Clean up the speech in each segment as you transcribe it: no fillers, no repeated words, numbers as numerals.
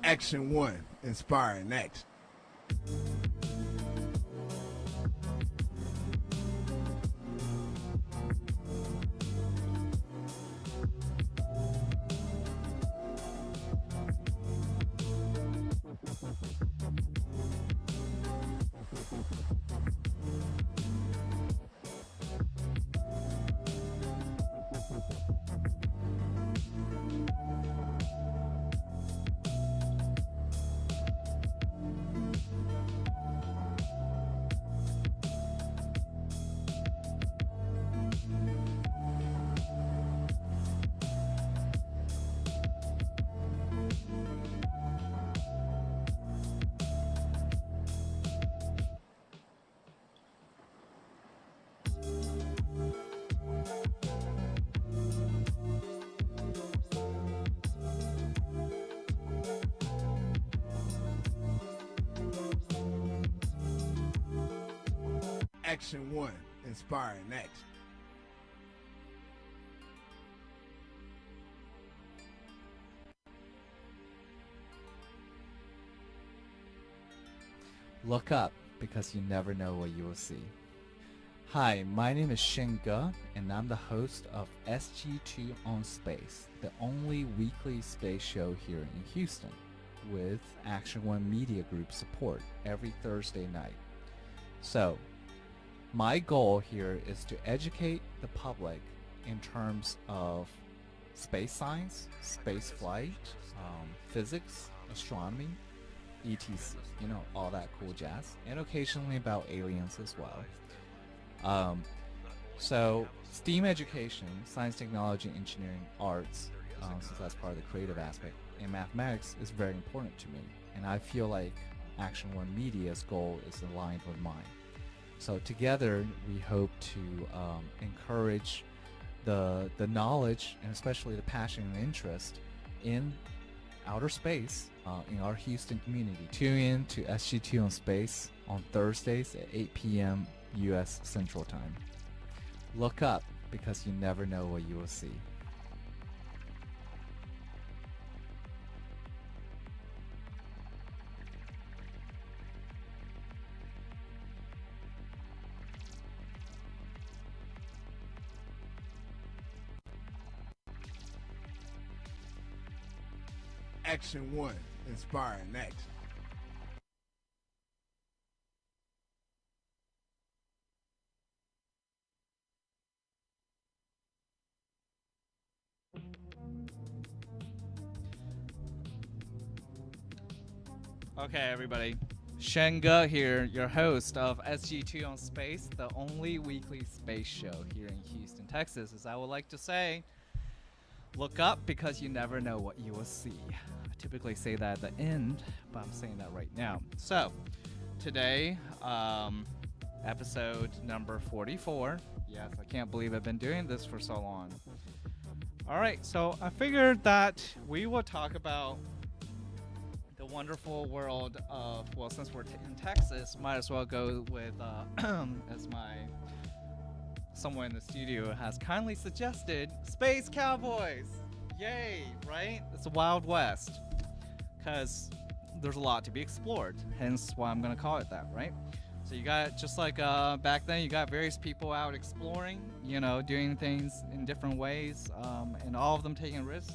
Action 1, Inspiring Action. Action 1, Inspiring Action. Look up, because you never know what you will see. Hi, my name is Shen Ge, and I'm the host of SG2 on Space, the only weekly space show here in Houston, with Action 1 Media Group support every Thursday night. So, my goal here is to educate the public in terms of space science, space flight, physics, astronomy, etc. You know, all that cool jazz, and occasionally about aliens as well. So STEAM education, science, technology, engineering, arts, since that's part of the creative aspect, and mathematics is very important to me. And I feel like Action 1 Media's goal is aligned with mine. So together, we hope to encourage the knowledge and especially the passion and interest in outer space in our Houston community. Tune in to SG2 on Space on Thursdays at 8 p.m. U.S. Central Time. Look up, because you never know what you will see. Action 1, Inspiring Action. Okay, everybody. Shen Ge here, your host of SG2 on Space, the only weekly space show here in Houston, Texas. As I would like to say, look up, because you never know what you will see. I typically say that at the end, but I'm saying that right now. So, today, episode number 44. Yes, I can't believe I've been doing this for so long. Alright, so I figured that we will talk about the wonderful world of, well, since we're in Texas, might as well go with, as someone in the studio has kindly suggested, Space Cowboys! Yay, right? It's the Wild West. Because there's a lot to be explored, hence why I'm going to call it that, right? So you got, just like back then, you got various people out exploring, you know, doing things in different ways, and all of them taking risks.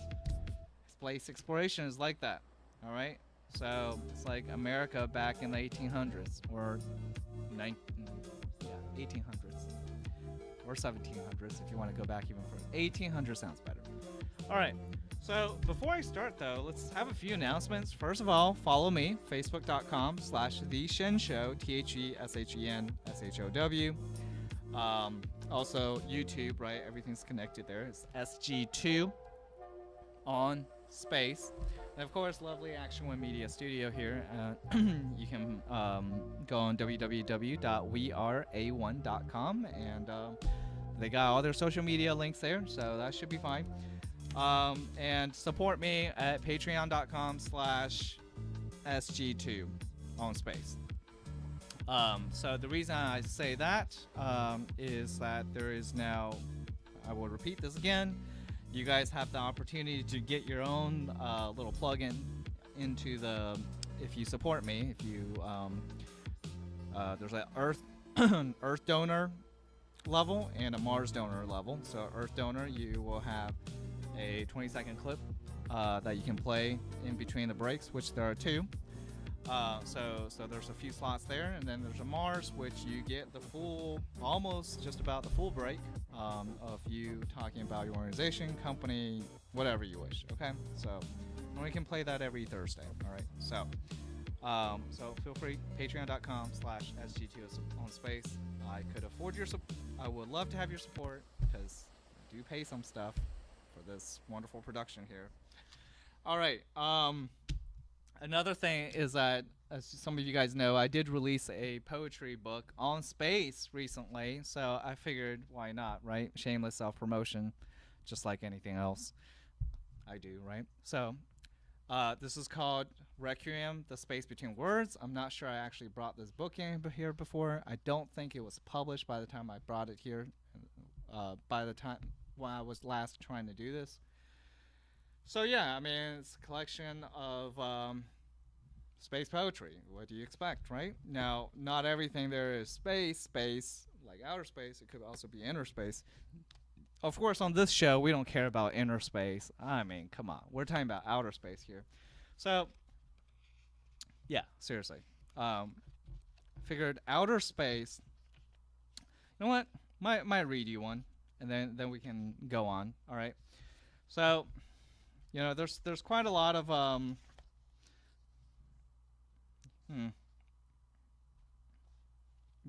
Space exploration is like that, all right? So it's like America back in the 1800s, or 1800s, or 1700s if you want to go back even further. 1800 sounds better. All right. So before I start, though, let's have a few announcements. First of all, follow me, facebook.com/The Shen Show, TheShenShow. Also, YouTube, right? Everything's connected there. It's SG2 on Space. And of course, lovely Action 1 Media Studio here. You can go on www.weara1.com, and they got all their social media links there, so that should be fine. And support me at patreon.com/SG2 on Space. So the reason I say that is that there is now, I will repeat this again, you guys have the opportunity to get your own little plugin into the, if you support me, if you there's an Earth Earth donor level and a Mars donor level. So Earth donor, you will have a 20-second clip that you can play in between the breaks, which there are two. So there's a few slots there, and then there's a Mars, which you get the full, almost just about the full break of you talking about your organization, company, whatever you wish. Okay, so we can play that every Thursday. All right, so feel free, patreon.com/SG2 on space. I could afford your support. I would love to have your support because I do pay some stuff for this wonderful production here. All right. Another thing is that, as some of you guys know, I did release a poetry book on space recently, so I figured why not, right? Shameless self-promotion, just like anything else I do, right? So this is called Requiem, The Space Between Words. I'm not sure I actually brought this book in here before. I don't think it was published by the time I brought it here, by the time when I was last trying to do this. So yeah, I mean, it's a collection of space poetry. What do you expect, right? Now, not everything there is space, like outer space. It could also be inner space. Of course, on this show, we don't care about inner space. I mean, come on. We're talking about outer space here. So, yeah, seriously. Figured outer space. You know what? Might read you one, and then we can go on. All right. So, you know, there's quite a lot of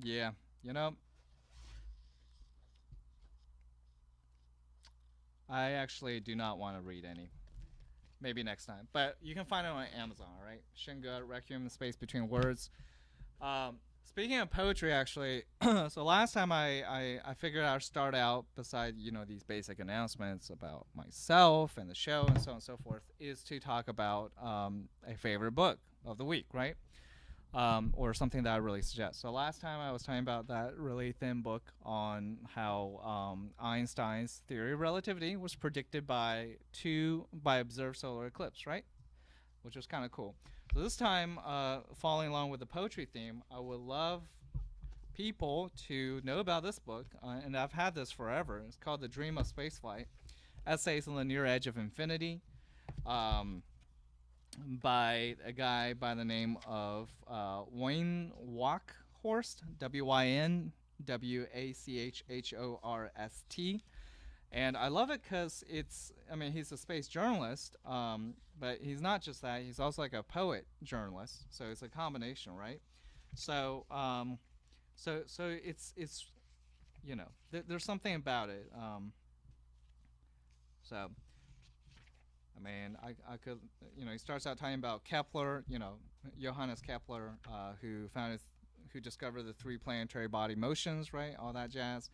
yeah, you know, I actually do not want to read any. Maybe next time. But you can find it on Amazon, all right? Shen Ge, Requiem, The Space Between Words. Speaking of poetry, actually, so last time I figured I'd start out, beside, you know, these basic announcements about myself and the show and so on and so forth, is to talk about a favorite book of the week, right? Or something that I really suggest. So last time I was talking about that really thin book on how Einstein's theory of relativity was predicted by observed solar eclipse, right? Which was kind of cool. So this time, following along with the poetry theme, I would love people to know about this book, and I've had this forever. It's called The Dream of Spaceflight, Essays on the Near Edge of Infinity. By a guy by the name of Wayne Wackhorst, Wynwachhorst. And I love it because he's a space journalist, but he's not just that. He's also like a poet journalist, so it's a combination, right? So, so it's you know, there's something about it. So. I mean, I could, you know, he starts out talking about Kepler, you know, Johannes Kepler, who discovered the three planetary body motions, right? All that jazz.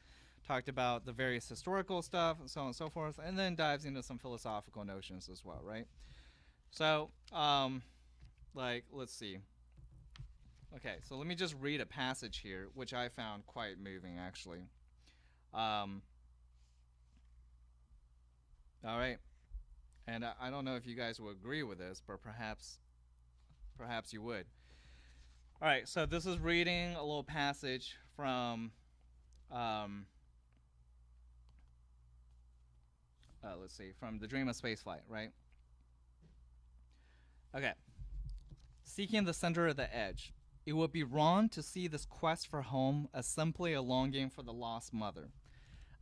Talked about the various historical stuff and so on and so forth, and then dives into some philosophical notions as well, right? So, like, let's see. Okay, so let me just read a passage here, which I found quite moving, actually. All right. And I don't know if you guys will agree with this, but perhaps you would. All right, so this is reading a little passage from, let's see, from The Dream of Spaceflight, right? Okay. Seeking the center of the edge. It would be wrong to see this quest for home as simply a longing for the lost mother.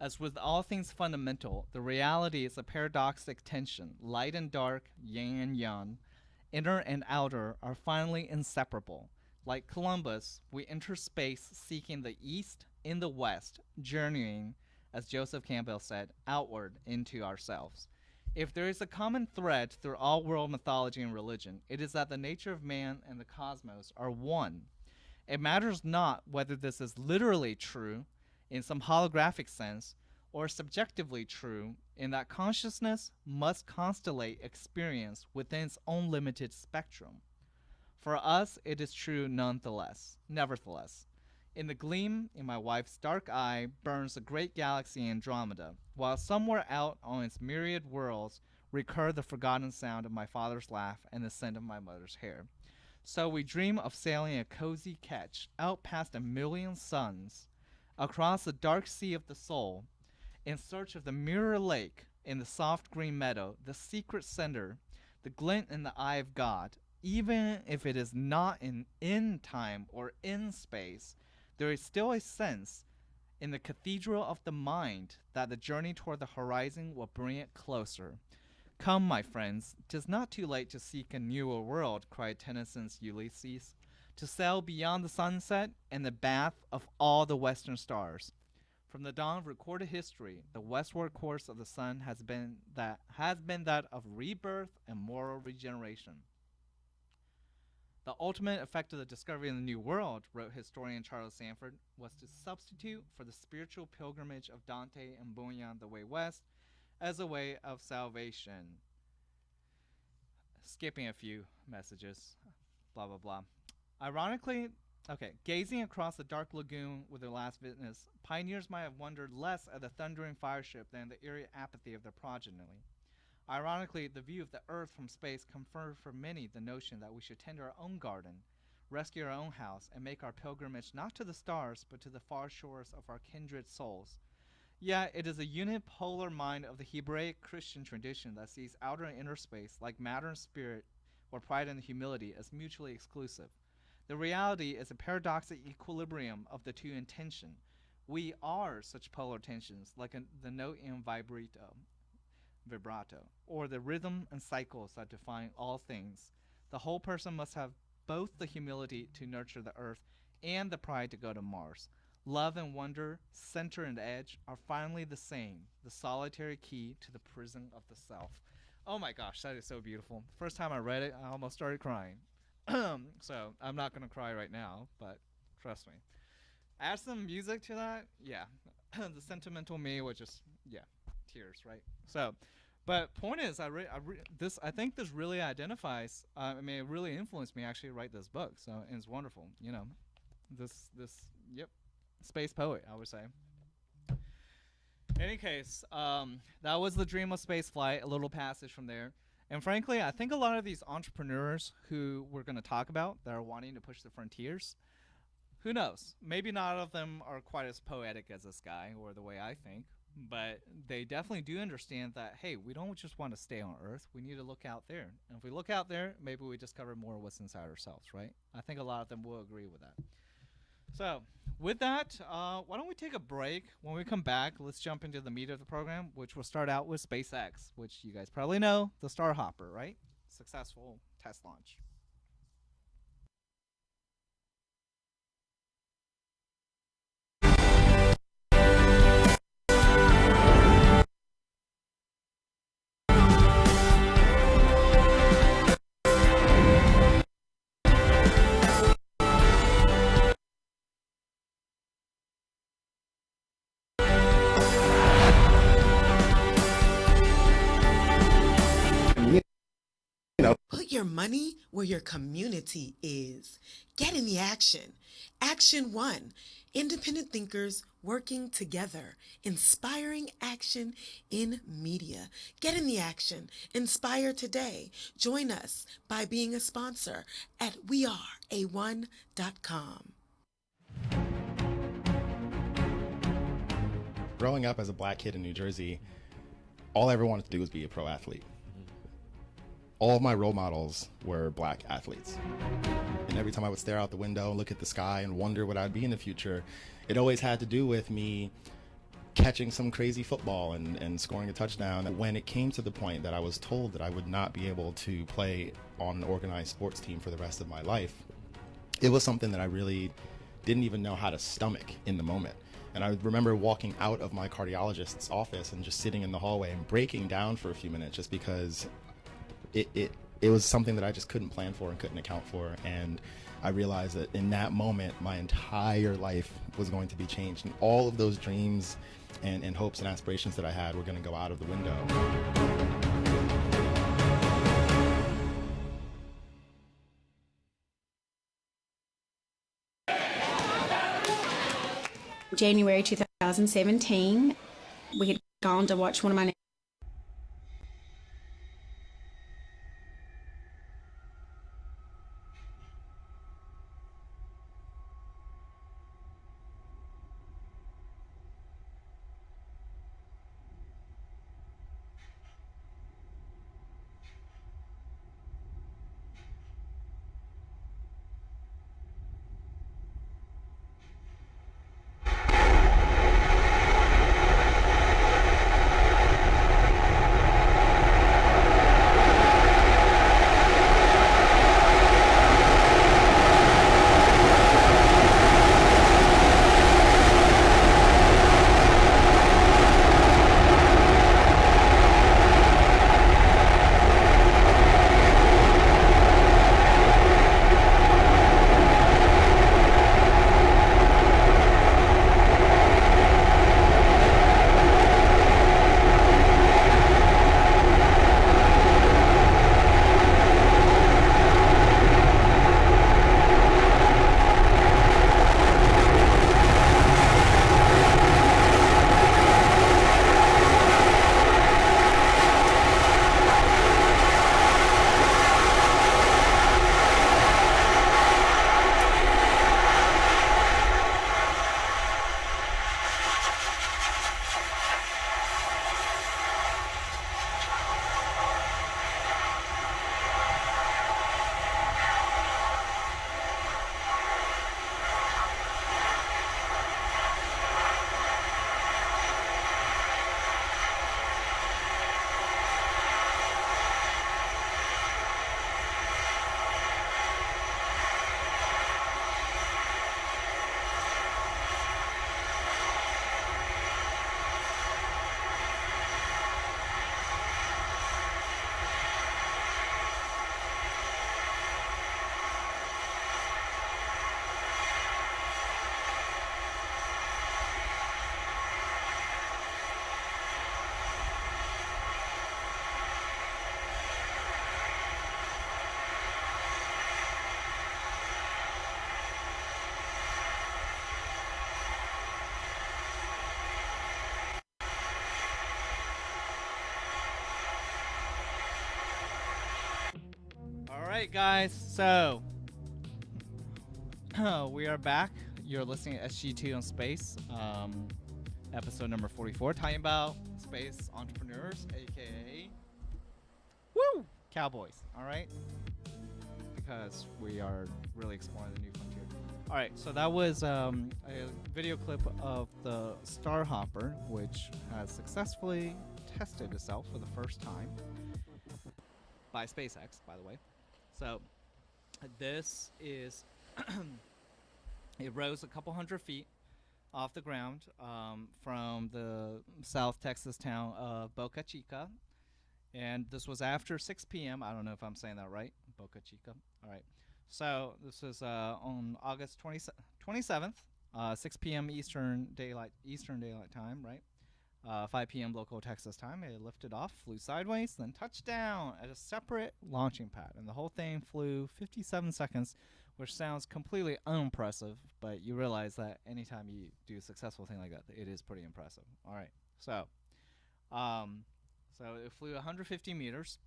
As with all things fundamental, the reality is a paradoxic tension. Light and dark, yin and yang, inner and outer, are finally inseparable. Like Columbus, we enter space seeking the east in the west, journeying, as Joseph Campbell said, outward into ourselves. If there is a common thread through all world mythology and religion, it is that the nature of man and the cosmos are one. It matters not whether this is literally true, in some holographic sense, or subjectively true in that consciousness must constellate experience within its own limited spectrum. For us, it is true nonetheless. Nevertheless, in the gleam in my wife's dark eye burns the great galaxy Andromeda, while somewhere out on its myriad worlds recur the forgotten sound of my father's laugh and the scent of my mother's hair. So we dream of sailing a cozy ketch out past a million suns, across the dark sea of the soul, in search of the mirror lake in the soft green meadow, the secret sender, the glint in the eye of God. Even if it is not in time or in space, there is still a sense in the cathedral of the mind that the journey toward the horizon will bring it closer. Come, my friends, 'tis not too late to seek a newer world, cried Tennyson's Ulysses, to sail beyond the sunset and the bath of all the western stars. From the dawn of recorded history, the westward course of the sun has been that of rebirth and moral regeneration. The ultimate effect of the discovery of the New World, wrote historian Charles Sanford, was to substitute for the spiritual pilgrimage of Dante and Bunyan the way west as a way of salvation. Skipping a few messages, blah, blah, blah. Ironically, gazing across the dark lagoon with their last witness, pioneers might have wondered less at the thundering fireship than the eerie apathy of their progeny. Ironically, the view of the Earth from space conferred for many the notion that we should tend our own garden, rescue our own house, and make our pilgrimage not to the stars, but to the far shores of our kindred souls. Yet, it is the unipolar mind of the Hebraic Christian tradition that sees outer and inner space, like matter and spirit, or pride and humility, as mutually exclusive. The reality is a paradoxic equilibrium of the two in tension. We are such polar tensions, like the note in vibrato, or the rhythm and cycles that define all things. The whole person must have both the humility to nurture the earth and the pride to go to Mars. Love and wonder, center and edge, are finally the same, the solitary key to the prison of the self. Oh my gosh, that is so beautiful. First time I read it, I almost started crying. So I'm not going to cry right now, but trust me. Add some music to that, yeah. The sentimental me would just, tears, right? So, but point is, I think this really identifies. It really influenced me actually to write this book. So and it's wonderful, space poet, I would say. In any case, that was the dream of space flight. A little passage from there, and frankly, I think a lot of these entrepreneurs who we're going to talk about that are wanting to push the frontiers. Who knows? Maybe not all of them are quite as poetic as this guy or the way I think. But they definitely do understand that, hey, we don't just want to stay on Earth. We need to look out there. And if we look out there, maybe we discover more of what's inside ourselves, right? I think a lot of them will agree with that. So with that, why don't we take a break? When we come back, let's jump into the meat of the program, which will start out with SpaceX, which you guys probably know, the Star Hopper, right? Successful test launch. Put your money where your community is. Get in the action. Action 1. Independent thinkers working together. Inspiring action in media. Get in the action. Inspire today. Join us by being a sponsor at weareA1.com. Growing up as a black kid in New Jersey, all I ever wanted to do was be a pro athlete. All of my role models were black athletes. And every time I would stare out the window, look at the sky, and wonder what I'd be in the future, it always had to do with me catching some crazy football and scoring a touchdown. When it came to the point that I was told that I would not be able to play on an organized sports team for the rest of my life, it was something that I really didn't even know how to stomach in the moment. And I remember walking out of my cardiologist's office and just sitting in the hallway and breaking down for a few minutes just because it was something that I just couldn't plan for and couldn't account for. And I realized that in that moment, my entire life was going to be changed. And all of those dreams and hopes and aspirations that I had were going to go out of the window. January 2017, we had gone to watch one of my right, guys. So we are back. You're listening to SG2 on Space, episode number 44, talking about space entrepreneurs, aka woo cowboys. All right, because we are really exploring the new frontier. All right, so that was a video clip of the Starhopper, which has successfully tested itself for the first time by SpaceX, by the way. So this is it rose a couple hundred feet off the ground from the South Texas town of Boca Chica, and this was after 6 p.m. I don't know if I'm saying that right. Boca Chica. All right. So this is on August 27th, 6 p.m. Eastern Daylight Time, right? 5 p.m. local Texas time. It lifted off, flew sideways, then touched down at a separate launching pad. And the whole thing flew 57 seconds, which sounds completely unimpressive, but you realize that anytime you do a successful thing like that, it is pretty impressive. All right. So it flew 150 meters,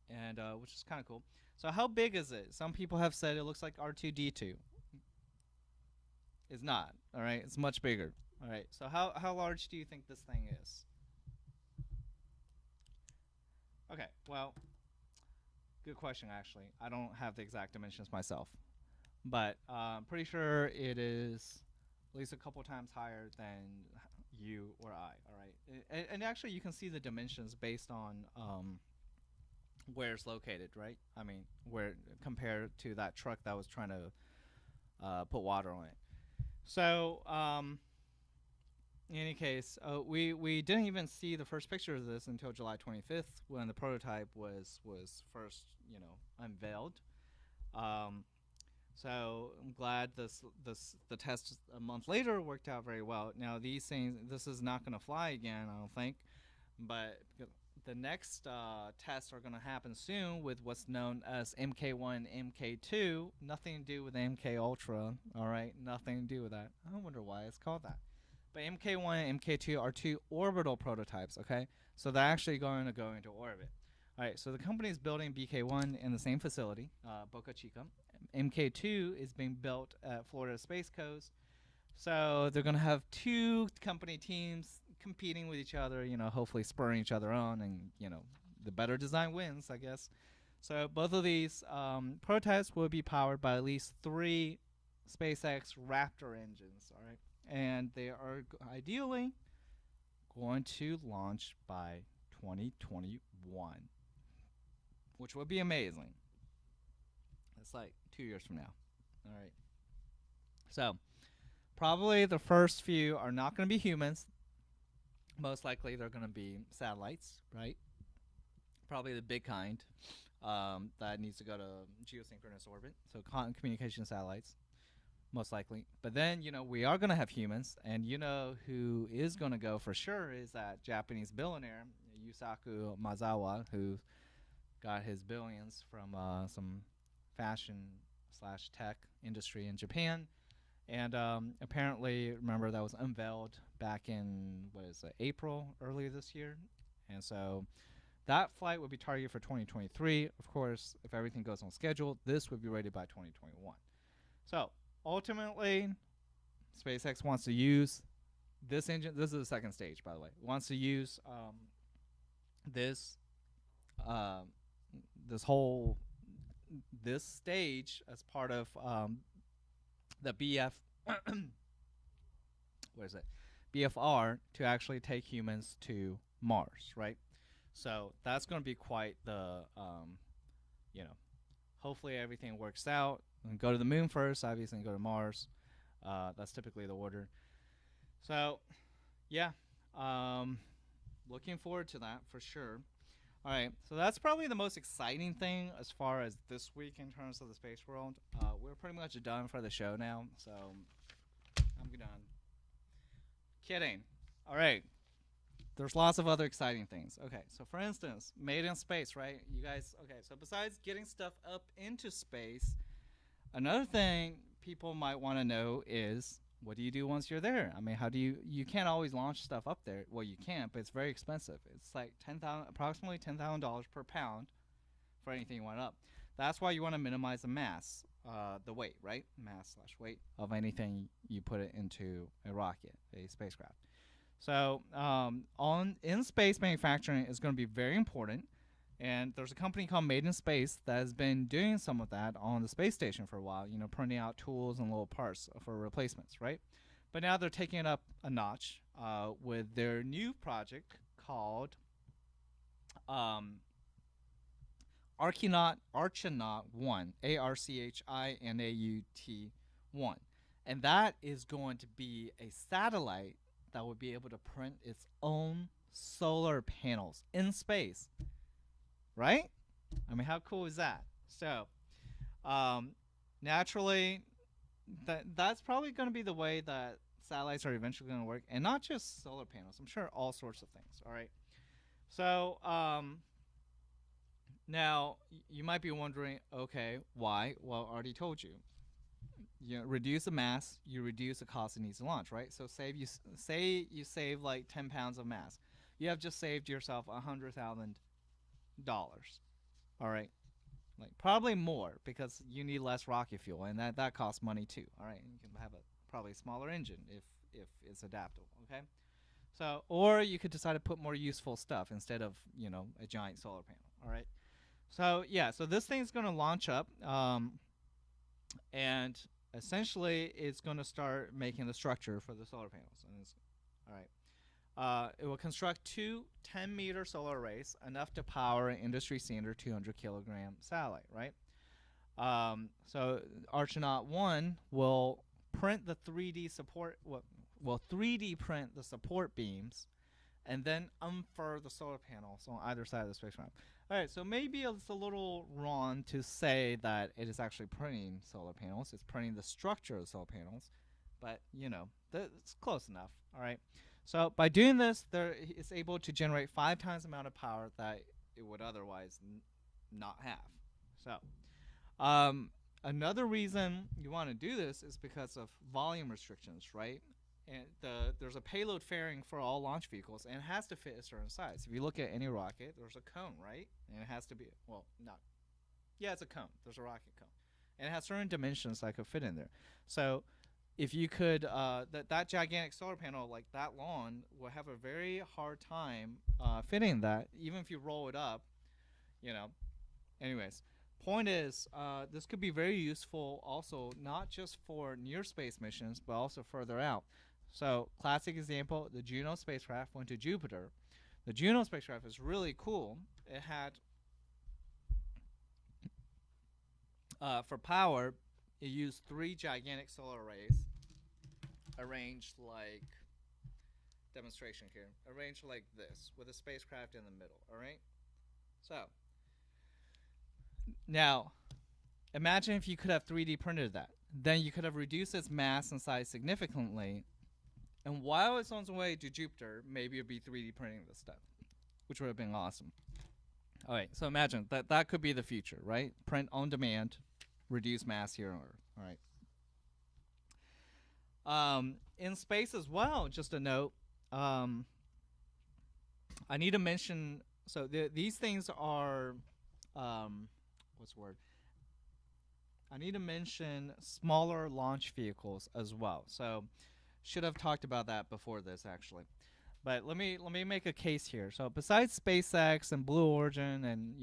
and which is kind of cool. So how big is it? Some people have said it looks like R2-D2. It's not. All right. It's much bigger. All right, so how large do you think this thing is? Okay, well, good question, actually. I don't have the exact dimensions myself, but I'm pretty sure it is at least a couple times higher than you or I, all right? And actually, you can see the dimensions based on where it's located, right? I mean, where compared to that truck that was trying to put water on it. So, in any case, we didn't even see the first picture of this until July 25th when the prototype was first, unveiled. So I'm glad the test a month later worked out very well. Now these things, this is not going to fly again, I don't think, but the next tests are going to happen soon with what's known as MK1, MK2. Nothing to do with MK Ultra, all right? Nothing to do with that. I wonder why it's called that. But MK1 and MK2 are two orbital prototypes, okay? So they're actually going to go into orbit. All right, so the company is building BK1 in the same facility, Boca Chica. MK2 is being built at Florida Space Coast. So they're going to have two company teams competing with each other, hopefully spurring each other on, and, the better design wins, I guess. So both of these prototypes will be powered by at least 3 SpaceX Raptor engines, all right? And they are ideally going to launch by 2021, which would be amazing. It's like 2 years from now. All right. So probably the first few are not going to be humans. Most likely they're going to be satellites, right? Probably the big kind that needs to go to geosynchronous orbit. So communication satellites. Most likely. But then, we are going to have humans. And who is going to go for sure is that Japanese billionaire, Yusaku Maezawa, who got his billions from some fashion/tech industry in Japan. And apparently, remember, that was unveiled back in, April, earlier this year. And so that flight would be targeted for 2023. Of course, if everything goes on schedule, this would be ready by 2021. So ultimately, SpaceX wants to use this engine. This is the second stage, by the way. Wants to use this stage as part of the BFR to actually take humans to Mars, right? So that's going to be quite the hopefully everything works out. And go to the moon first, obviously, and go to Mars. That's typically the order. So, yeah, looking forward to that for sure. All right, so that's probably the most exciting thing as far as this week in terms of the space world. We're pretty much done for the show now, so I'm done. Kidding. All right. There's lots of other exciting things. Okay, so for instance, made in space, right? You guys, okay, so besides getting stuff up into space, another thing people might want to know is, what do you do once you're there? I mean, how do you can't always launch stuff up there. Well, you can, but it's very expensive. It's like approximately $10,000 per pound for anything you want up. That's why you want to minimize the mass, the weight, right? Mass slash weight of anything you put it into a rocket, a spacecraft. So in space manufacturing is going to be very important. And there's a company called Made in Space that has been doing some of that on the space station for a while, printing out tools and little parts for replacements, right? But now they're taking it up a notch with their new project called Archinaut 1, Archinaut 1. And that is going to be a satellite that would be able to print its own solar panels in space. Right? I mean, how cool is that? So, naturally, that's probably going to be the way that satellites are eventually going to work, and not just solar panels. I'm sure all sorts of things. All right. So, now you might be wondering, okay, why? Well, I already told you. You reduce the mass, you reduce the cost it needs to launch, right? So, say you save like 10 pounds of mass, you have just saved yourself $100,000. All right, like probably more because you need less rocket fuel, and that costs money too. All right, and you can have a probably smaller engine if it's adaptable. Okay, so or you could decide to put more useful stuff instead of a giant solar panel. All right, so yeah, so this thing's going to launch up, and essentially it's going to start making the structure for the solar panels, and it's all right. It will construct two 10-meter solar arrays, enough to power an industry standard 200-kilogram satellite, right? So Archinaut 1 will print the 3D support, will 3D print the support beams, and then unfurl the solar panels on either side of the spacecraft. All right, so maybe it's a little wrong to say that it is actually printing solar panels. It's printing the structure of the solar panels, but it's close enough. All right. So by doing this, it's able to generate 5 times the amount of power that it would otherwise not have. So another reason you want to do this is because of volume restrictions, right? And there's a payload fairing for all launch vehicles, and it has to fit a certain size. If you look at any rocket, there's a cone, right? And it has to be, it's a cone. There's a rocket cone. And it has certain dimensions that could fit in there. So if you could, that gigantic solar panel like that long will have a very hard time fitting that, even if you roll it up, Anyways, point is, this could be very useful also, not just for near space missions, but also further out. So, classic example, the Juno spacecraft went to Jupiter. The Juno spacecraft is really cool. It had, for power, it used 3 gigantic solar arrays arranged like demonstration here, arranged like this with a spacecraft in the middle. All right, so now imagine if you could have 3D printed that, then you could have reduced its mass and size significantly, and while it's on its way to Jupiter, maybe it'd be 3D printing this stuff, which would have been awesome. All right, so imagine that could be the future, right? Print on demand, reduce mass here on Earth. All right. In space as well, just a note, I need to mention, so these things are, what's the word? I need to mention smaller launch vehicles as well. So should have talked about that before this actually. But let me make a case here. So besides SpaceX and Blue Origin and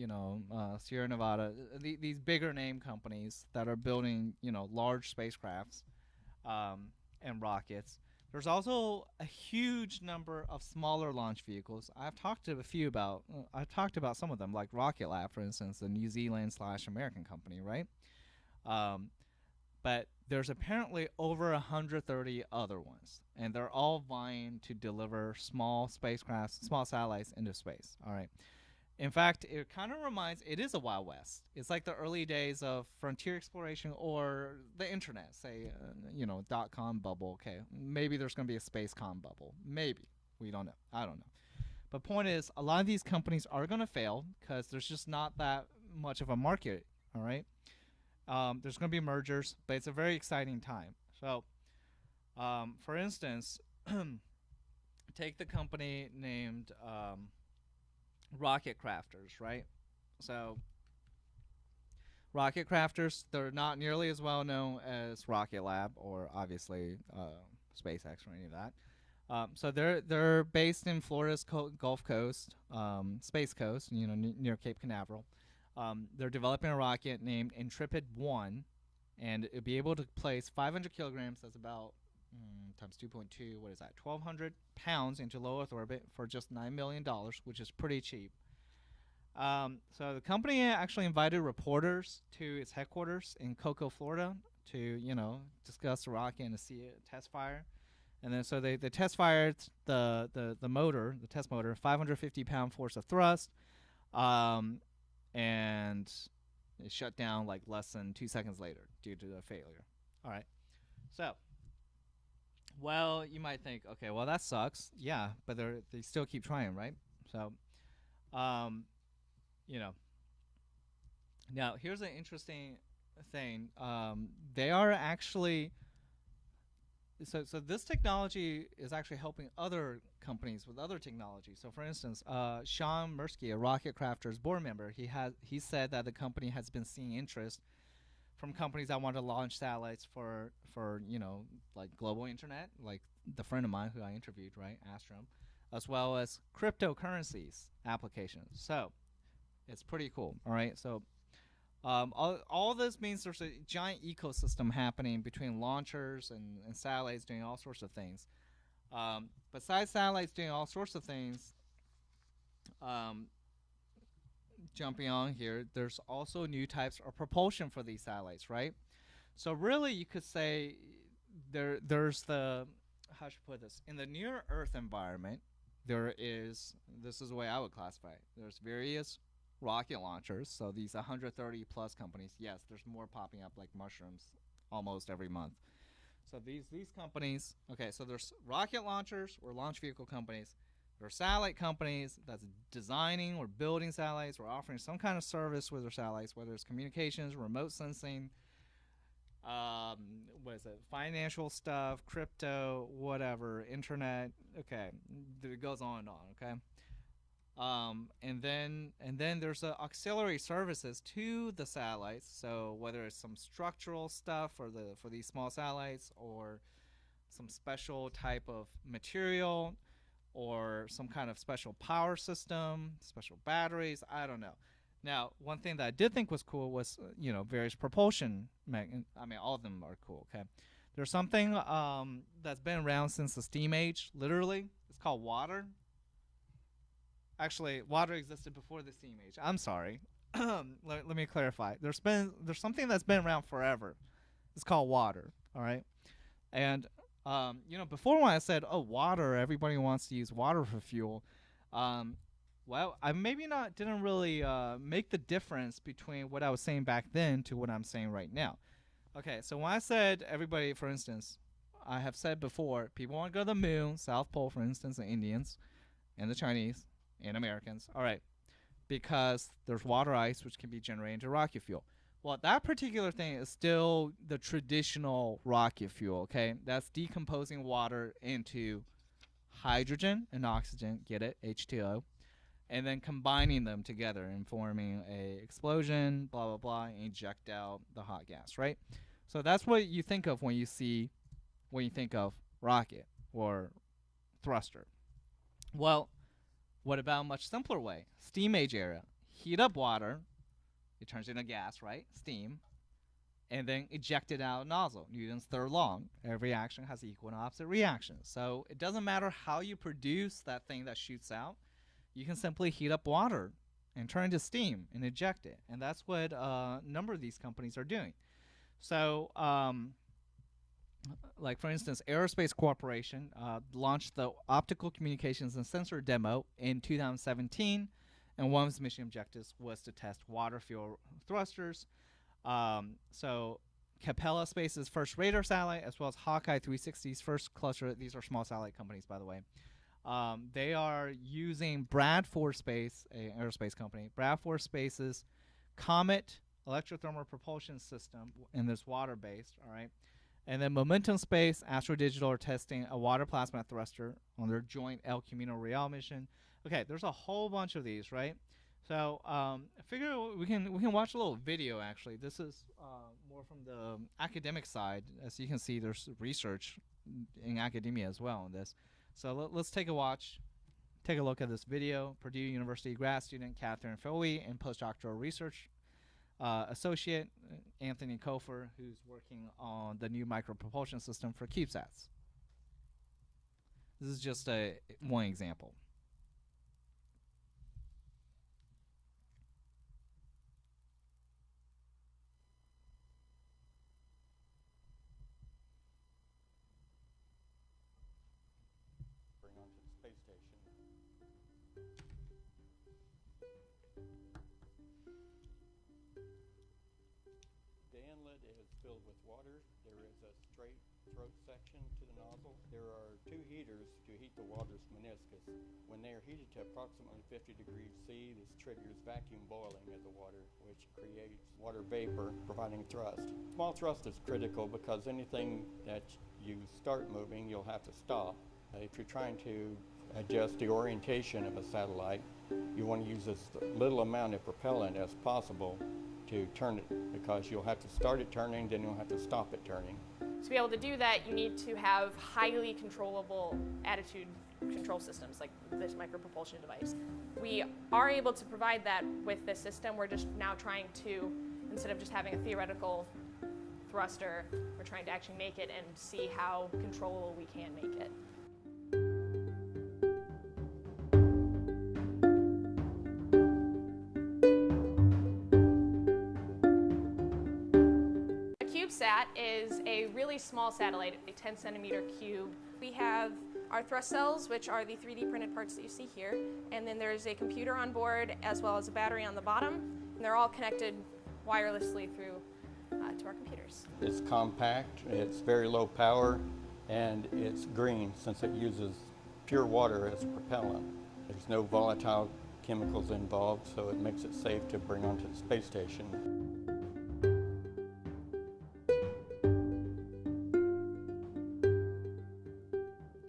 Sierra Nevada, these bigger name companies that are building large spacecrafts, and rockets, there's also a huge number of smaller launch vehicles. I've talked about some of them, like Rocket Lab, for instance, the New Zealand/American company, right? But there's apparently over 130 other ones, and they're all vying to deliver small spacecrafts, small satellites into space. All right. In fact, it kind of it is a Wild West. It's like the early days of frontier exploration or the internet, say, .com bubble. Okay, maybe there's going to be a space.com bubble. Maybe. We don't know. I don't know. But point is, a lot of these companies are going to fail because there's just not that much of a market, all right? There's going to be mergers, but it's a very exciting time. So, for instance, take the company named Rocket Crafters, right? So rocket crafters. They're not nearly as well known as Rocket Lab or obviously SpaceX or any of that. So they're based in Florida's Gulf Coast, Space Coast, near Cape Canaveral. They're developing a rocket named Intrepid 1, and it'll be able to place 500 kilograms, that's about times 2.2, what is that, 1,200 pounds into low Earth orbit for just $9 million, which is pretty cheap. So the company actually invited reporters to its headquarters in Cocoa, Florida to, discuss the rocket and to see it test fire. And then so they test fired the motor, the test motor, 550-pound force of thrust, and it shut down like less than 2 seconds later due to the failure. All right. So, well, you might think, okay, well, that sucks. Yeah, but they still keep trying, right? So, Now, here's an interesting thing. They are actually... So this technology is actually helping other companies with other technology. So for instance, Shen Ge, a rocket crafter's board member, he said that the company has been seeing interest from companies that want to launch satellites for like global internet, like the friend of mine who I interviewed, right, Astrom, as well as cryptocurrencies applications. So it's pretty cool. All right, so. All this means there's a giant ecosystem happening between launchers and satellites doing all sorts of things. Besides satellites doing all sorts of things, jumping on here, there's also new types of propulsion for these satellites, right? So really, you could say there's the, how should I put this? In the near Earth environment, this is the way I would classify it. There's various rocket launchers, so these 130 plus companies, yes, there's more popping up like mushrooms almost every month. So these companies, okay, so there's rocket launchers or launch vehicle companies. There are satellite companies that's designing or building satellites or offering some kind of service with their satellites, whether it's communications, remote sensing, financial stuff, crypto, whatever, internet. Okay, it goes on and on. Okay. And then there's auxiliary services to the satellites. So whether it's some structural stuff for these small satellites, or some special type of material, or some kind of special power system, special batteries, I don't know. Now, one thing that I did think was cool was various propulsion. All of them are cool. Okay, there's something that's been around since the steam age. Literally, it's called water. Actually, water existed before the steam age. I'm sorry. Let me clarify. There's something that's been around forever. It's called water. All right, and before when I said, oh, water, everybody wants to use water for fuel. Well, I didn't really make the difference between what I was saying back then to what I'm saying right now. Okay, so when I said everybody, for instance, I have said before, people want to go to the moon, South Pole, for instance, the Indians and the Chinese and Americans. All right, because there's water ice, which can be generated into rocket fuel. Well, that particular thing is still the traditional rocket fuel, okay? That's decomposing water into hydrogen and oxygen, get it, H2O, and then combining them together and forming a explosion, blah, blah, blah, and eject out the hot gas, right? So that's what you think of when you think of rocket or thruster. Well, what about a much simpler way? Steam age era. Heat up water, it turns into gas, right? Steam. And then eject it out of nozzle. Newton's third law. Every action has equal and opposite reactions. So it doesn't matter how you produce that thing that shoots out. You can simply heat up water and turn it into steam and eject it. And that's what a number of these companies are doing. So, like for instance, Aerospace Corporation launched the Optical Communications and Sensor Demo in 2017. And one of its mission objectives was to test water fuel thrusters. So Capella Space's first radar satellite, as well as Hawkeye 360's first cluster. These are small satellite companies, by the way. They are using Bradford Space, an aerospace company, Bradford Space's Comet electrothermal propulsion system, and this water-based, all right? And then Momentum Space, Astrodigital are testing a water plasma thruster on their joint El Camino Real mission. Okay, there's a whole bunch of these, right? So I figure we can watch a little video. Actually, this is more from the academic side. As you can see, there's research in academia as well on this. So let's take a watch. Take a look at this video. Purdue University grad student Catherine Foley and postdoctoral research associate Anthony Kofer, who's working on the new micropropulsion system for CubeSats. This is just one example. Bring onto the space station. The inlet is filled with water. There is a straight throat section to the nozzle. There are two heaters to heat the water's meniscus. When they are heated to approximately 50 degrees C, this triggers vacuum boiling of the water, which creates water vapor, providing thrust. Small thrust is critical because anything that you start moving, you'll have to stop. If you're trying to adjust the orientation of a satellite, you want to use as little amount of propellant as possible to turn it, because you'll have to start it turning, then you'll have to stop it turning. To be able to do that, you need to have highly controllable attitude control systems like this micropropulsion device. We are able to provide that with this system. We're just now trying to, instead of just having a theoretical thruster, we're trying to actually make it and see how controllable we can make it. A CubeSat is a really small satellite, a 10 centimeter cube. We have our thrust cells, which are the 3D printed parts that you see here, and then there's a computer on board as well as a battery on the bottom, and they're all connected wirelessly through to our computers. It's compact, it's very low power, and it's green since it uses pure water as a propellant. There's no volatile chemicals involved, so it makes it safe to bring onto the space station.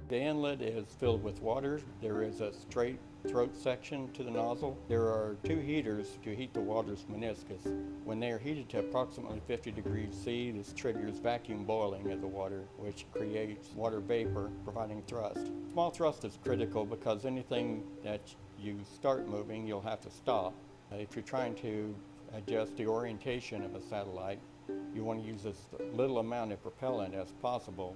The inlet is filled with water. There is a straight throat section to the nozzle. There are two heaters to heat the water's meniscus. When they are heated to approximately 50 degrees C, this triggers vacuum boiling of the water, which creates water vapor, providing thrust. Small thrust is critical because anything that you start moving, you'll have to stop. If you're trying to adjust the orientation of a satellite, you want to use as little amount of propellant as possible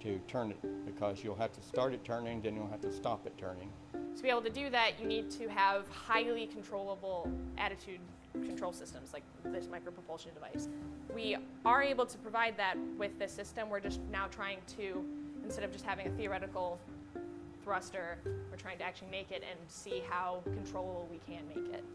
to turn it, because you'll have to start it turning, then you'll have to stop it turning. To be able to do that, you need to have highly controllable attitude control systems like this micropropulsion device. We are able to provide that with this system. We're just now trying to, instead of just having a theoretical thruster, we're trying to actually make it and see how controllable we can make it.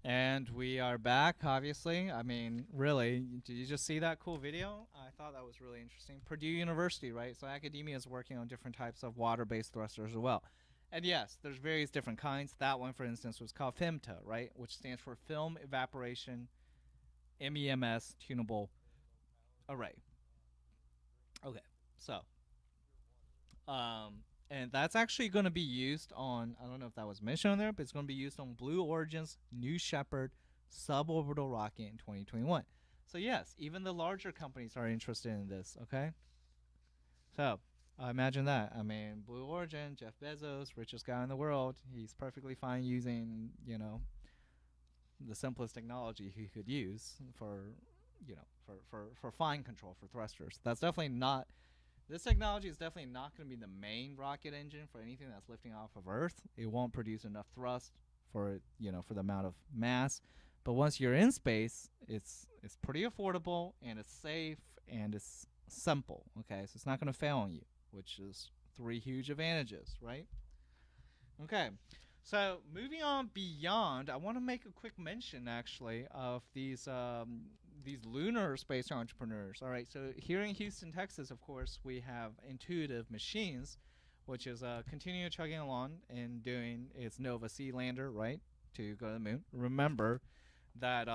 And we are back, obviously. I mean, really, did you just see that cool video? I thought that was really interesting. Purdue University, right? So academia is working on different types of water-based thrusters as well. And yes, there's various different kinds. That one, for instance, was called FEMTA, right? Which stands for Film Evaporation MEMS Tunable Array. Okay, so and that's actually going to be used on, I don't know if that was mentioned on there, but it's going to be used on Blue Origin's New Shepard suborbital rocket in 2021. So yes, even the larger companies are interested in this, okay? So imagine that. I mean, Blue Origin, Jeff Bezos, richest guy in the world, he's perfectly fine using, you know, the simplest technology he could use for, you know, for fine control, for thrusters. That's definitely not, this technology is definitely not going to be the main rocket engine for anything that's lifting off of Earth. It won't produce enough thrust for it, you know, for the amount of mass. But once you're in space, it's pretty affordable, and it's safe, and it's simple. Okay, so it's not going to fail on you, which is 3 huge advantages, right? Okay, so moving on beyond, I want to make a quick mention actually of these lunar space entrepreneurs. All right, so here in Houston, Texas, of course, we have Intuitive Machines, which is continuing chugging along and doing its Nova C lander, right, to go to the moon. Remember that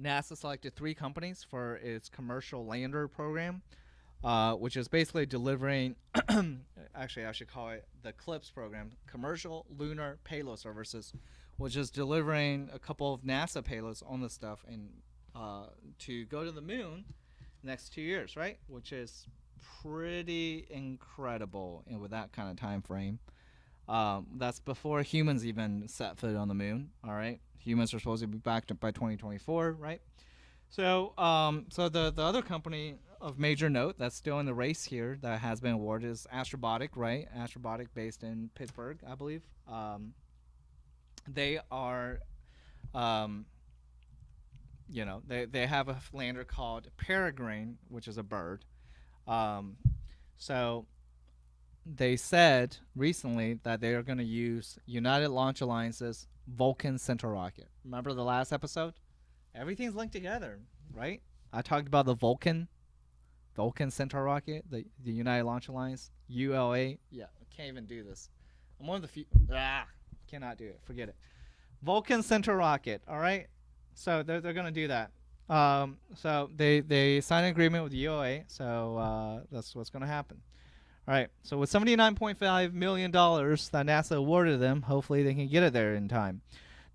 NASA selected 3 companies for its commercial lander program. which is basically delivering. Actually, I should call it the CLIPS program, Commercial Lunar Payload Services, which is delivering a couple of NASA payloads on this stuff and to go to the moon next 2 years, right? Which is pretty incredible, and with that kind of time frame. That's before humans even set foot on the moon. All right, humans are supposed to be back by 2024, right? So, so the other company of major note that's still in the race here that has been awarded is Astrobotic, right? Astrobotic, based in Pittsburgh, I believe. They are, you know, they have a lander called Peregrine, which is a bird. So they said recently that they are going to use United Launch Alliance's Vulcan Center rocket. Remember the last episode? Everything's linked together, right? I talked about the Vulcan Center rocket, the United Launch Alliance, ULA. Yeah, I can't even do this. I'm one of the few. Cannot do it. Forget it. Vulcan Center rocket. All right. So they're going to do that. So they signed an agreement with the ULA. So that's what's going to happen. All right. So with $79.5 million that NASA awarded them, hopefully they can get it there in time.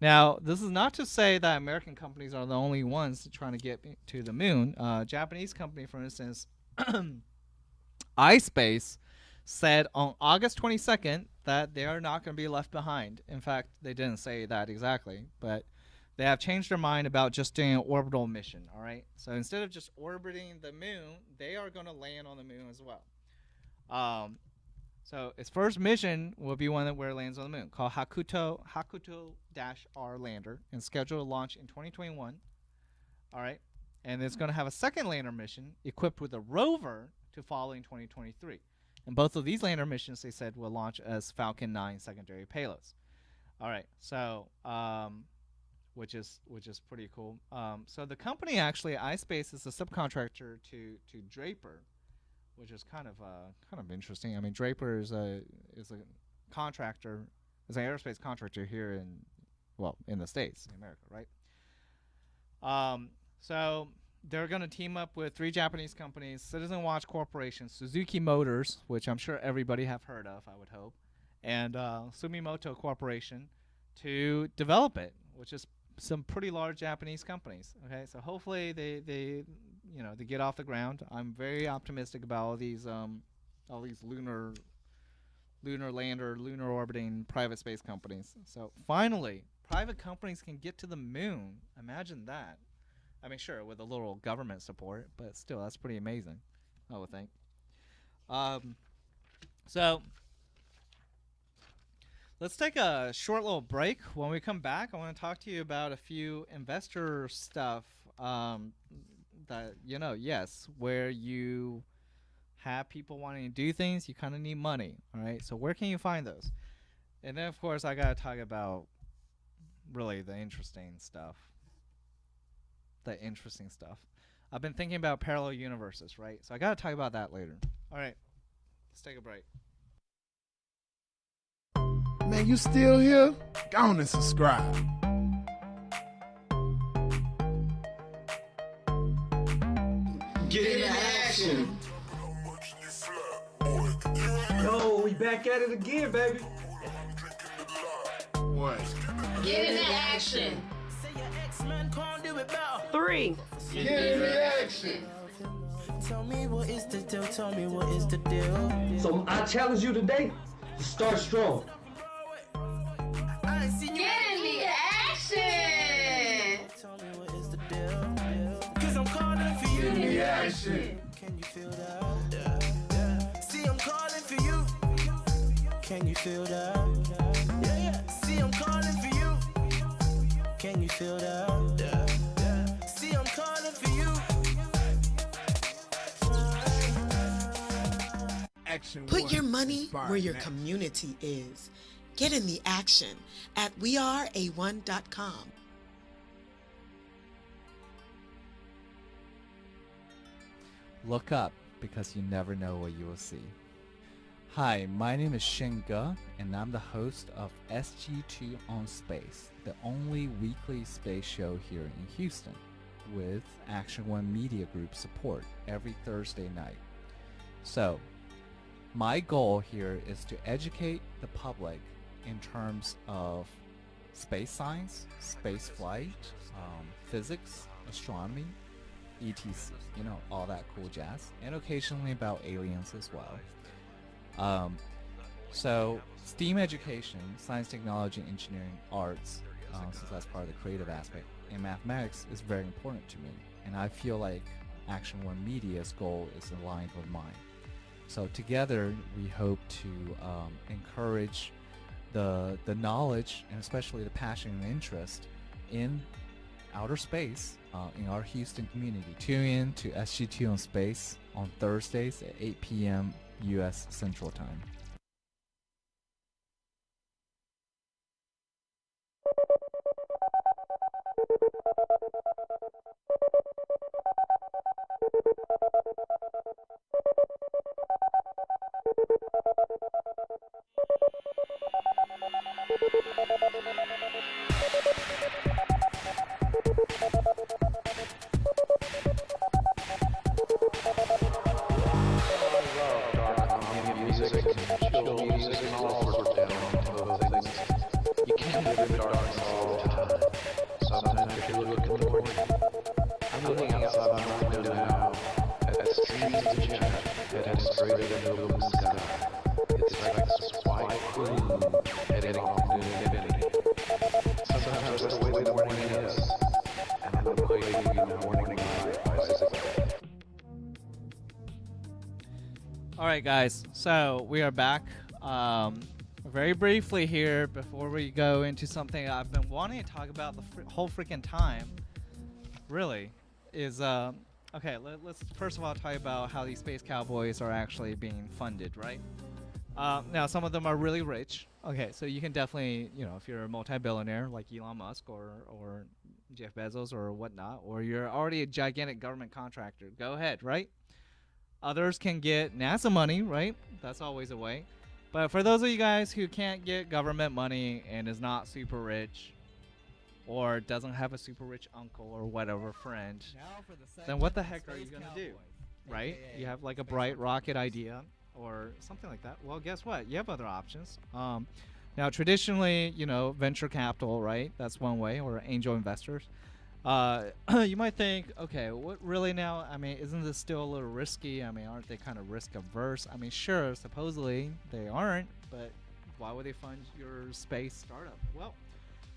Now, this is not to say that American companies are the only ones trying to get to the moon. Japanese company, for instance, iSpace, said on August 22nd that they are not going to be left behind. In fact, they didn't say that exactly, but they have changed their mind about just doing an orbital mission. All right. So instead of just orbiting the moon, they are going to land on the moon as well. So its first mission will be one where it lands on the moon, called Hakuto-R lander, and scheduled to launch in 2021. All right, and it's going to have a second lander mission equipped with a rover to follow in 2023. And both of these lander missions, they said, will launch as Falcon 9 secondary payloads. All right, so which is pretty cool. So the company actually, iSpace, is a subcontractor to Draper, which is kind of interesting. I mean, Draper is a contractor, is an aerospace contractor here in the States, in America, right? So they're going to team up with 3 Japanese companies: Citizen Watch Corporation, Suzuki Motors, which I'm sure everybody have heard of, I would hope, and Sumitomo Corporation, to develop it, which is some pretty large Japanese companies. Okay, so hopefully they get off the ground. I'm very optimistic about all these lunar lander, lunar orbiting private space companies. So finally, private companies can get to the moon. Imagine that. I mean, sure, with a little government support, but still, that's pretty amazing, I would think. So let's take a short little break. When we come back, I want to talk to you about a few investor stuff that, yes, where you have people wanting to do things, you kind of need money. All right, so where can you find those? And then, of course, I got to talk about really the interesting stuff. I've been thinking about parallel universes, right? So I got to talk about that later. All right, let's take a break. Man, you still here? Go on and subscribe. Get into action. Yo, we back at it again, baby. What? Get into action. 3. Get into action. Tell me what is the deal, tell me what is the deal. So I challenge you today to start strong. Get into action. Tell me what is the deal. Cause I'm calling for you. Get into action. Can you feel that? See, I'm calling for you. Can you feel that? Yeah. See, I'm calling for you. Can you feel that? Yeah. See, I'm calling for you. Action Put one, your money inspiring where your next. community is. Get in the action at weareA1.com. Look up, because you never know what you will see. Hi, my name is Shen Ge, and I'm the host of SG2 on Space, the only weekly space show here in Houston, with Action One Media Group support every Thursday night. So, my goal here is to educate the public in terms of space science, space flight, physics, astronomy, etc. You know, all that cool jazz, and occasionally about aliens as well. So, STEAM education, science, technology, engineering, arts, since that's part of the creative aspect, and mathematics is very important to me. And I feel like Action One Media's goal is aligned with mine. So together, we hope to encourage the knowledge and especially the passion and interest in outer space in our Houston community. Tune in to SG2 on Space on Thursdays at 8 p.m. U.S. Central Time. Alright guys, so we are back. Very briefly here before we go into something I've been wanting to talk about the whole freaking time, really, is okay, let's first of all talk about how these space cowboys are actually being funded, right? Now some of them are really rich. Okay, so you can definitely, you know, if you're a multi-billionaire like Elon Musk or Jeff Bezos or whatnot, or you're already a gigantic government contractor, go ahead, right? Others can get NASA money, right? That's always a way. But for those of you guys who can't get government money and is not super rich, or doesn't have a super rich uncle or whatever friend, then what the heck are you going to do, right? You have like a bright rocket idea or something like that. Well, guess what? You have other options. Now, traditionally, you know, venture capital, right? That's one way, or angel investors. You might think, okay, what really now? I mean, isn't this still a little risky? I mean, aren't they kind of risk averse? I mean, sure, supposedly they aren't, but why would they fund your space startup? Well,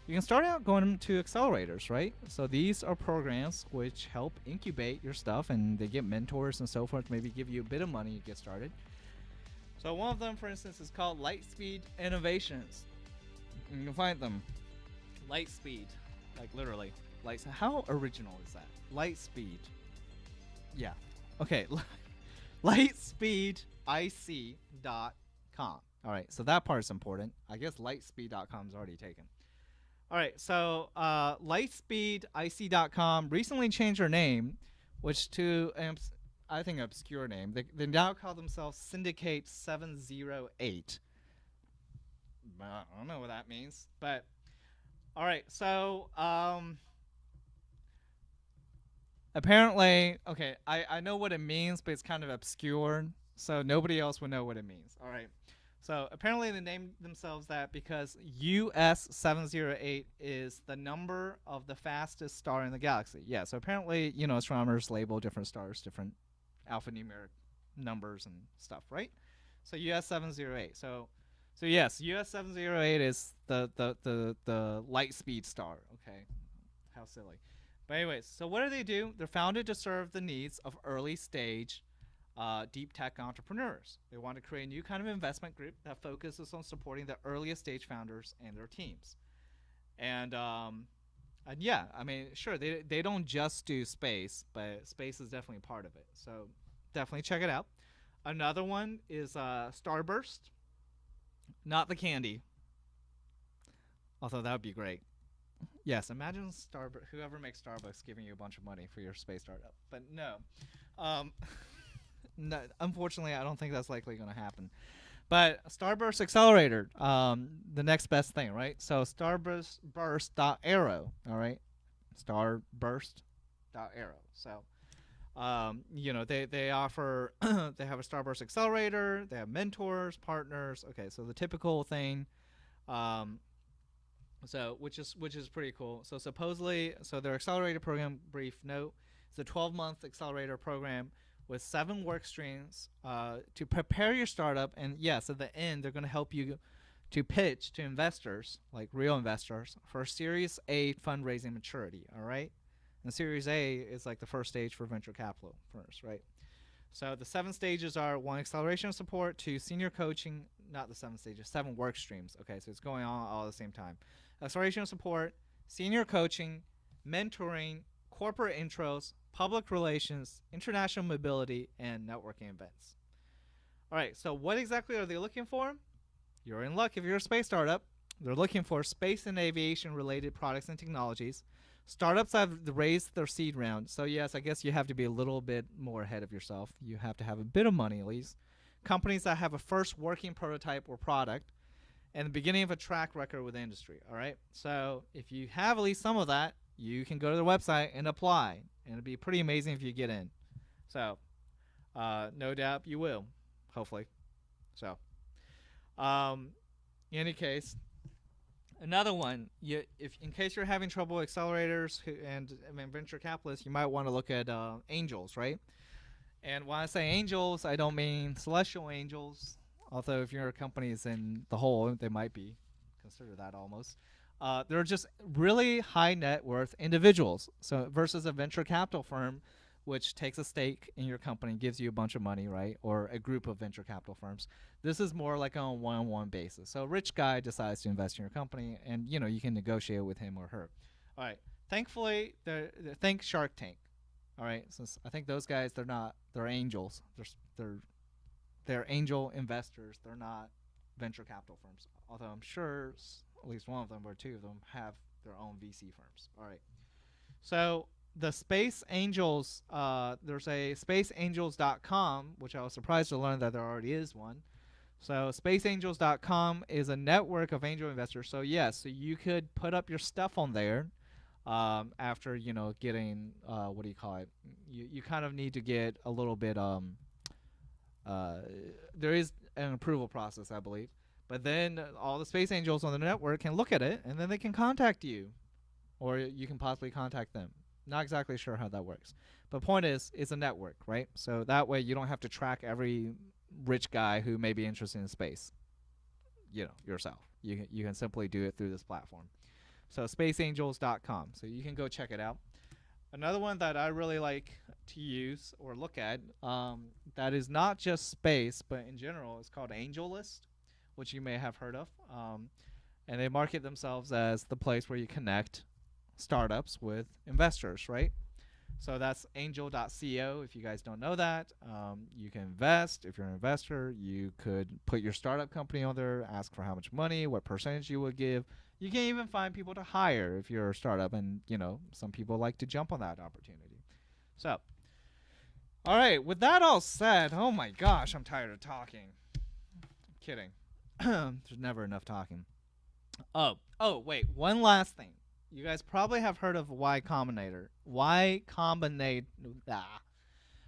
you can start out going to accelerators, right? So these are programs which help incubate your stuff, and they get mentors and so forth, maybe give you a bit of money to get started. So one of them, for instance, is called Lightspeed Innovations. You can find them. Lightspeed, like literally. How original is that? Lightspeed. Yeah. Okay. Lightspeedic.com. All right. So that part's important. I guess lightspeed.com is already taken. All right. So lightspeedic.com recently changed their name, which to I think obscure name. They now call themselves Syndicate 708. I don't know what that means, but all right. So apparently, okay, I know what it means, but it's kind of obscure, so nobody else would know what it means. All right. So apparently they named themselves that because US 708 is the number of the fastest star in the galaxy. Yeah, so apparently, you know, astronomers label different stars, different alphanumeric numbers and stuff, right? So US 708. So yes, US 708 is the light speed star. Okay. How silly. But anyways, so what do? They're founded to serve the needs of early stage deep tech entrepreneurs. They want to create a new kind of investment group that focuses on supporting the earliest stage founders and their teams. And yeah, I mean, sure, they don't just do space, but space is definitely part of it. So definitely check it out. Another one is Starburst. Not the candy. Although that would be great. Yes, imagine whoever makes Starbucks giving you a bunch of money for your space startup. But no. No, unfortunately, I don't think that's likely going to happen. But Starburst Accelerator, the next best thing, right? So starburst.aero, all right? Starburst.aero. So They offer they have a Starburst accelerator. They have mentors, partners. Okay, so the typical thing. Which is pretty cool. So supposedly, their accelerator program, brief note, it's a 12-month accelerator program with 7 work streams to prepare your startup. And yes, at the end, they're going to help you to pitch to investors, like real investors, for Series A fundraising maturity. All right, and Series A is like the first stage for venture capital first, right? So the 7 stages are 1, acceleration support, 2, senior coaching, not the 7 stages, 7 work streams. Okay, so it's going on all at the same time. Acceleration support, senior coaching, mentoring, corporate intros, public relations, international mobility, and networking events. All right, so what exactly are they looking for? You're in luck if you're a space startup. They're looking for space and aviation related products and technologies. Startups have raised their seed round. So yes, I guess you have to be a little bit more ahead of yourself. You have to have a bit of money at least. Companies that have a first working prototype or product and the beginning of a track record with the industry. All right. So if you have at least some of that, you can go to their website and apply. And it'd be pretty amazing if you get in. So no doubt you will, hopefully. So in any case, another one, if in case you're having trouble with accelerators and venture capitalists, you might want to look at angels, right? And when I say angels, I don't mean celestial angels, although if your company is in the hole, they might be considered that almost. They're just really high net worth individuals. So versus a venture capital firm, which takes a stake in your company, gives you a bunch of money, right? Or a group of venture capital firms. This is more like on a one-on-one basis. So a rich guy decides to invest in your company, and you can negotiate with him or her. All right. Thankfully, thank Shark Tank. All right. Since I think those guys, they're angels. They're angel investors. They're not venture capital firms. Although I'm sure at least one of them or 2 of them have their own VC firms. All right. So the Space Angels, there's a spaceangels.com, which I was surprised to learn that there already is one. So spaceangels.com is a network of angel investors. So yes, so you could put up your stuff on there after, getting, what do you call it? You kind of need to get a little bit, there is an approval process, I believe. But then all the Space Angels on the network can look at it, and then they can contact you. Or you can possibly contact them. Not exactly sure how that works. But point is, it's a network, right? So that way you don't have to track every rich guy who may be interested in space, yourself. You can simply do it through this platform. So spaceangels.com. So you can go check it out. Another one that I really like to use or look at that is not just space, but in general, is called AngelList, which you may have heard of. And they market themselves as the place where you connect startups with investors, right? So that's angel.co. If you guys don't know that, you can invest. If you're an investor, you could put your startup company on there, ask for how much money, what percentage you would give. You can even find people to hire if you're a startup, and some people like to jump on that opportunity. So, all right, with that all said, oh my gosh, I'm tired of talking. I'm kidding. There's never enough talking. Oh, wait, one last thing. You guys probably have heard of Y Combinator. Y Combinator.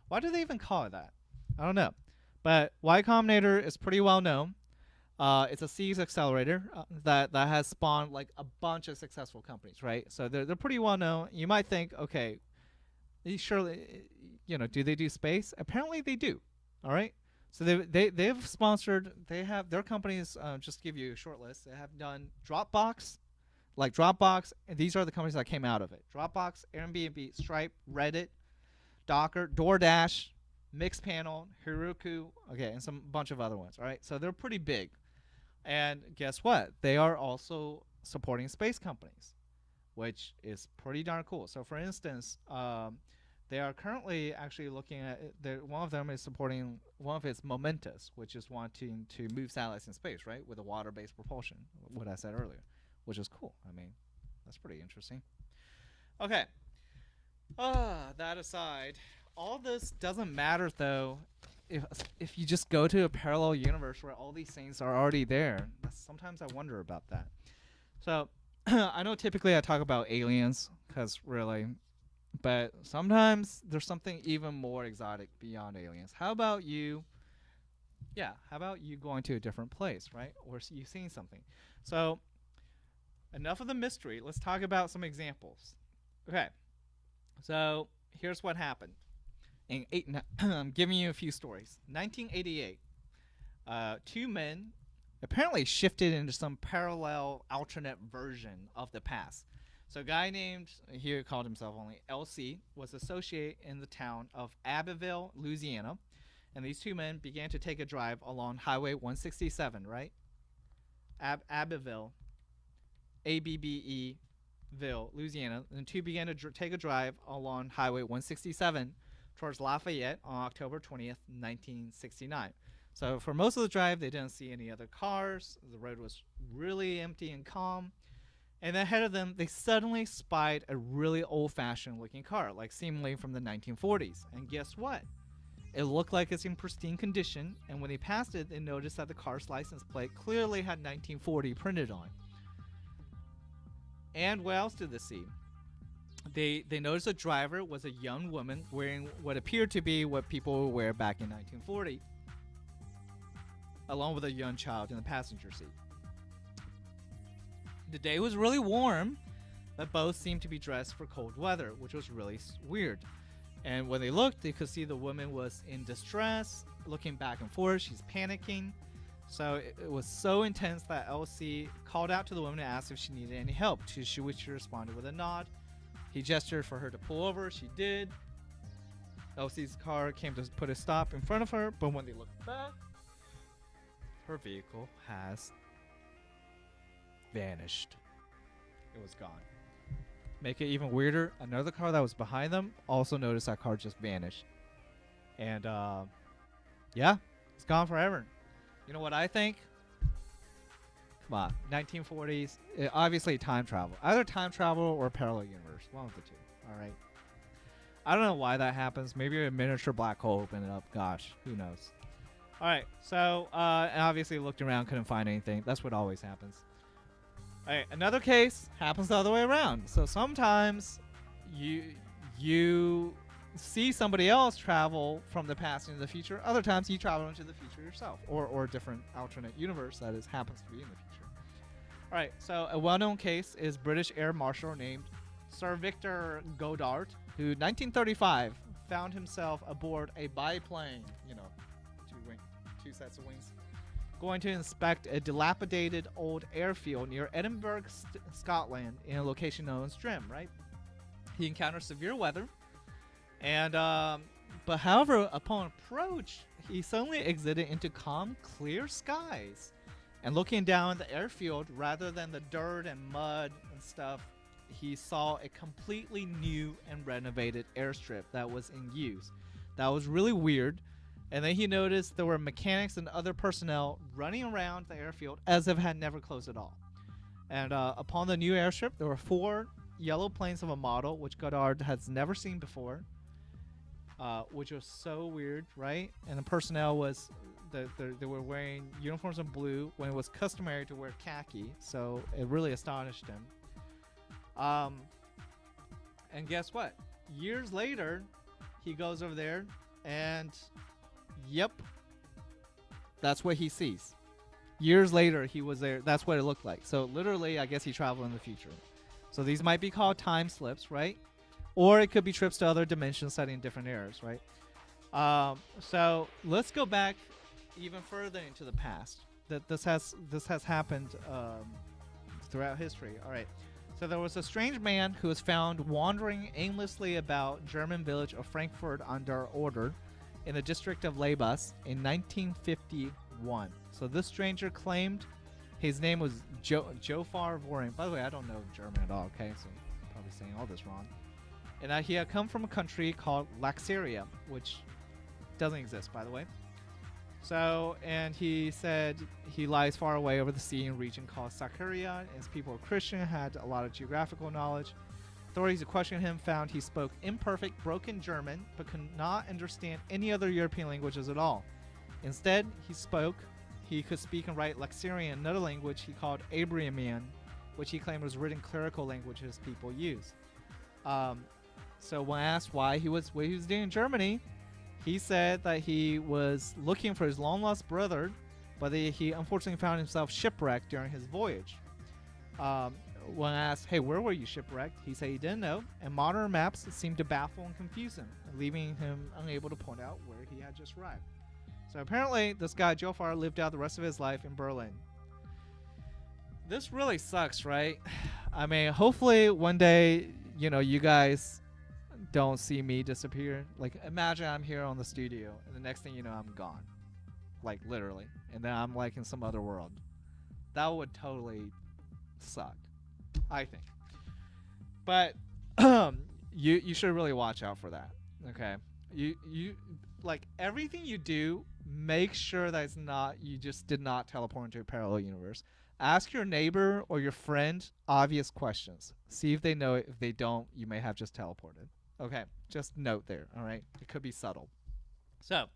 Why do they even call it that? I don't know. But Y Combinator is pretty well known. It's a seeds accelerator that has spawned like a bunch of successful companies, right? So they're pretty well known. You might think, okay, surely, do they do space? Apparently they do. All right. So they've sponsored. They have their companies. Just to give you a short list. They have done Dropbox. Like Dropbox, and these are the companies that came out of it. Dropbox, Airbnb, Stripe, Reddit, Docker, DoorDash, Mixpanel, Heroku, okay, and some bunch of other ones, all right? So they're pretty big. And guess what? They are also supporting space companies, which is pretty darn cool. So for instance, they are currently actually looking at, one of them is supporting one of its Momentus, which is wanting to move satellites in space, right, with a water-based propulsion, what I said earlier. Which is cool. I mean, that's pretty interesting. Okay. That aside, all this doesn't matter though if you just go to a parallel universe where all these things are already there. Sometimes I wonder about that. So I know typically I talk about aliens because really But sometimes there's something even more exotic beyond aliens. How about you? Yeah, how about you going to a different place, right? Or you seeing something. So, enough of the mystery. Let's talk about some examples. Okay. So, here's what happened. I'm giving you a few stories. 1988, two men apparently shifted into some parallel alternate version of the past. So a guy named, he called himself only LC, was associated in the town of Abbeville, Louisiana. And these two men began to take a drive along Highway 167, right? Abbeville, Abbeville, Louisiana. And the two began to take a drive along Highway 167 towards Lafayette on October 20th, 1969. So for most of the drive, they didn't see any other cars. The road was really empty and calm. And ahead of them, they suddenly spied a really old-fashioned looking car, like seemingly from the 1940s. And guess what? It looked like it's in pristine condition, and when they passed it, they noticed that the car's license plate clearly had 1940 printed on. And what else did they see? They noticed the driver was a young woman wearing what appeared to be what people would wear back in 1940, along with a young child in the passenger seat. The day was really warm, but both seemed to be dressed for cold weather, which was really weird. And when they looked, they could see the woman was in distress, looking back and forth. She's panicking. So it was so intense that LC called out to the woman and asked if she needed any help, to which she responded with a nod. He gestured for her to pull over. She did. LC's car came to put a stop in front of her, but when they looked back, her vehicle has vanished. It was gone. Make it even weirder, another car that was behind them also noticed that car just vanished. And yeah, it's gone forever. You know what I think? Come on, 1940s, obviously time travel. Either time travel or parallel universe, one of the two. All right. I don't know why that happens. Maybe a miniature black hole opened up. Gosh, who knows? All right, so and obviously looked around, couldn't find anything. That's what always happens. All right, another case happens the other way around. So sometimes you see somebody else travel from the past into the future. Other times you travel into the future yourself, or a different alternate universe that happens to be in the future. All right, so a well-known case is British Air Marshal named Sir Victor Goddard, who 1935 found himself aboard a biplane, two sets of wings, going to inspect a dilapidated old airfield near Edinburgh, Scotland, in a location known as Trim, right? He encountered severe weather, and but however, upon approach, he suddenly exited into calm, clear skies. And looking down the airfield, rather than the dirt and mud and stuff, he saw a completely new and renovated airstrip that was in use. That was really weird. And then he noticed there were mechanics and other personnel running around the airfield as if it had never closed at all. And upon the new airstrip, there were 4 yellow planes of a model which Goddard has never seen before, which was so weird, right? And the personnel was, they were wearing uniforms in blue when it was customary to wear khaki, so it really astonished him. And guess what? Years later, he goes over there and yep, that's what he sees. Years later, he was there. That's what it looked like. So literally, I guess he traveled in the future. So these might be called time slips, right? Or it could be trips to other dimensions studying different eras, right? So let's go back even further into the past. That this has happened throughout history. All right. So there was a strange man who was found wandering aimlessly about German village of Frankfurt an der Oder in the district of Labus in 1951. So this stranger claimed his name was Jofar Voring. By the way, I don't know German at all, okay? So I'm probably saying all this wrong. And that he had come from a country called Laxaria, which doesn't exist, by the way. So, and he said he lies far away over the sea in a region called Sakharia, and his people were Christian, had a lot of geographical knowledge. Authorities who questioned him found he spoke imperfect, broken German, but could not understand any other European languages at all. Instead, he could speak and write Laxarian, another language he called Abrahamian, which he claimed was written clerical language his people use. So when asked what he was doing in Germany, he said that he was looking for his long-lost brother, but he unfortunately found himself shipwrecked during his voyage. When asked, hey, where were you shipwrecked? He said he didn't know, and modern maps seemed to baffle and confuse him, leaving him unable to point out where he had just arrived. So apparently, this guy, Jofar, lived out the rest of his life in Berlin. This really sucks, right? I mean, hopefully one day, you guys don't see me disappear. Like, imagine I'm here on the studio, and the next thing you know, I'm gone. Like, literally. And then I'm, like, in some other world. That would totally suck, I think. But you should really watch out for that, okay? You like, everything you do, make sure that it's not, you just did not teleport into a parallel universe. Ask your neighbor or your friend obvious questions. See if they know it. If they don't, you may have just teleported. Okay, just note there, all right? It could be subtle. So,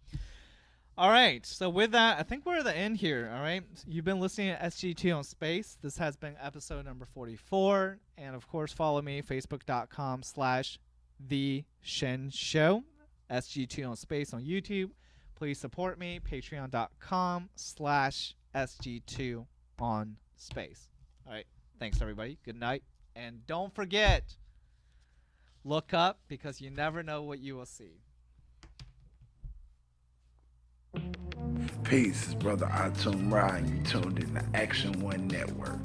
all right. So with that, I think we're at the end here, all right? You've been listening to SG2 on Space. This has been episode number 44. And, of course, follow me, facebook.com/The Shen Show, SG2 on Space on YouTube. Please support me, patreon.com/SG2 on Space. All right. Thanks, everybody. Good night. And don't forget, look up because you never know what you will see. Peace, brother Atum Ra, and you tuned in to Action One Network.